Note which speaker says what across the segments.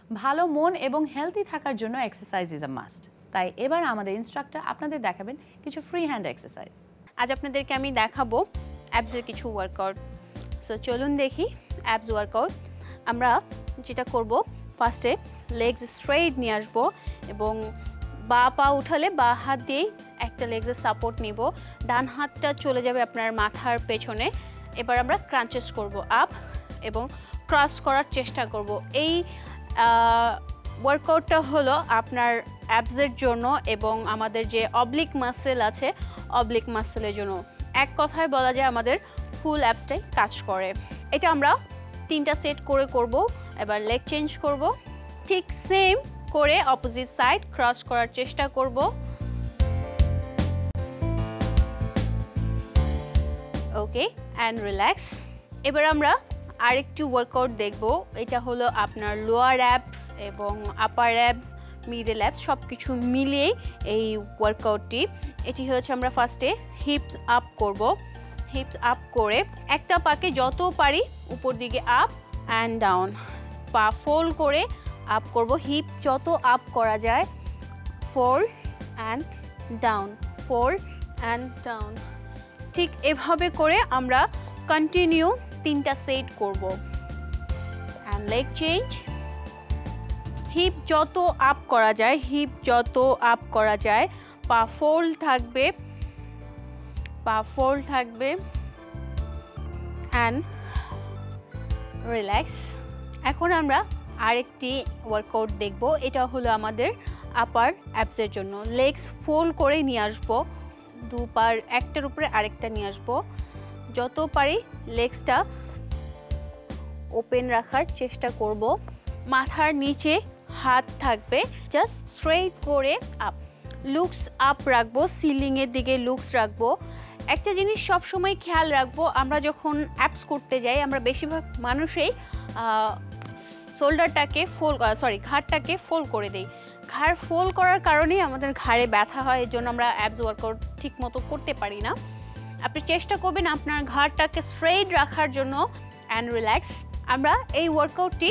Speaker 1: ভালো মন এবং হেলদি থাকার জন্য এক্সারসাইজ ইজ আ মাস্ট। তাই এবার আমাদের ইনস্ট্রাক্টর আপনাদের দেখাবেন কিছু ফ্রি হ্যান্ড এক্সারসাইজ।
Speaker 2: আজ আপনাদেরকে আমি দেখাবো অ্যাবসের কিছু ওয়ার্কআউট। সো চলুন দেখি অ্যাবস ওয়ার্কআউট। আমরা যেটা করব, ফার্স্টে লেগস স্ট্রেইট নিয়ে আসবো এবং বা পা উঠালে বা হাত দিয়েই একটা লেগসের সাপোর্ট নিব। ডান হাতটা চলে যাবে আপনার মাথার পেছনে। এবার আমরা ক্রাঞ্চেস করব আপ এবং ক্রস করার চেষ্টা করব। এই ওয়ার্কআউটটা হলো আপনার অ্যাবসের জন্য এবং আমাদের যে অবলিক মাসেল আছে অবলিক মাসেলের জন্য। এক কথায় বলা যায় আমাদের ফুল অ্যাবসটাই কাজ করে। এটা আমরা 3টা সেট করে করব। এবার লেগ চেঞ্জ করব, ঠিক সেম করে অপোজিট সাইড ক্রস করার চেষ্টা করব। ওকে, অ্যান্ড রিল্যাক্স। এবার আমরা আরেকটু ওয়ার্কআউট দেখব। এটা হলো আপনার লোয়ার অ্যাবস এবং আপার অ্যাবস, মিডল অ্যাবস সব কিছু মিলিয়েই এই ওয়ার্কআউটটি। এটি হচ্ছে আমরা ফার্স্টে হিপস আপ করব। হিপস আপ করে একটা পাকে যত পারি উপর দিকে আপ অ্যান্ড ডাউন, পা ফোল্ড করে আপ করব। হিপ যত আপ করা যায়, fold and down, fold and down. ঠিক এভাবে করে আমরা কন্টিনিউ 3টা সেট করব। And leg change. হিপ যত আপ করা যায়, হিপ যত আপ করা যায়, পা ফোল্ড থাকবে, পা ফোল্ড থাকবে অ্যান্ড রিল্যাক্স। এখন আমরা আরেকটি ওয়ার্কআউট দেখব। এটা হলো আমাদের আপার অ্যাবসের জন্য। লেগস ফোল্ড করে নিয়ে আসবো, দু পার একটার উপরে আরেকটা নিয়ে আসবো। যত পারি লেগসটা ওপেন রাখার চেষ্টা করব। মাথার নিচে হাত থাকবে, জাস্ট স্ট্রেইট করে আপ, লুকস আপ রাখবো, সিলিংয়ের দিকে লুকস রাখবো। একটা জিনিস সবসময় খেয়াল রাখবো, আমরা যখন অ্যাপস করতে যাই আমরা বেশিরভাগ মানুষই শোল্ডারটাকে ঘাড়টাকে ফোল্ড করে দেই। ঘাড় ফোল্ড করার কারণেই আমাদের ঘাড়ে ব্যথা হয়, এর জন্য আমরা অ্যাবস ওয়ার্কআউট ঠিক মতো করতে পারি না। আপনি চেষ্টা করবেন আপনার ঘাড়টাকে স্ট্রেইট রাখার জন্য অ্যান্ড রিল্যাক্স। আমরা এই ওয়ার্কআউটটি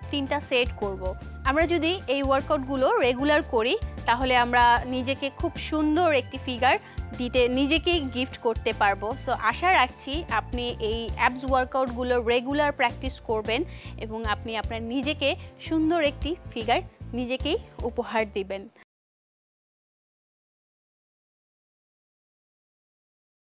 Speaker 2: 3টা সেট করব। আমরা যদি এই ওয়ার্কআউটগুলো রেগুলার করি তাহলে আমরা নিজেকে খুব সুন্দর একটি ফিগার দিতে নিজেকেই গিফট করতে পারবো। সো আশা রাখছি আপনি এই অ্যাবস ওয়ার্কআউটগুলো রেগুলার প্র্যাকটিস করবেন এবং আপনি আপনার নিজেকে সুন্দর একটি ফিগার নিজেকেই উপহার দিবেন।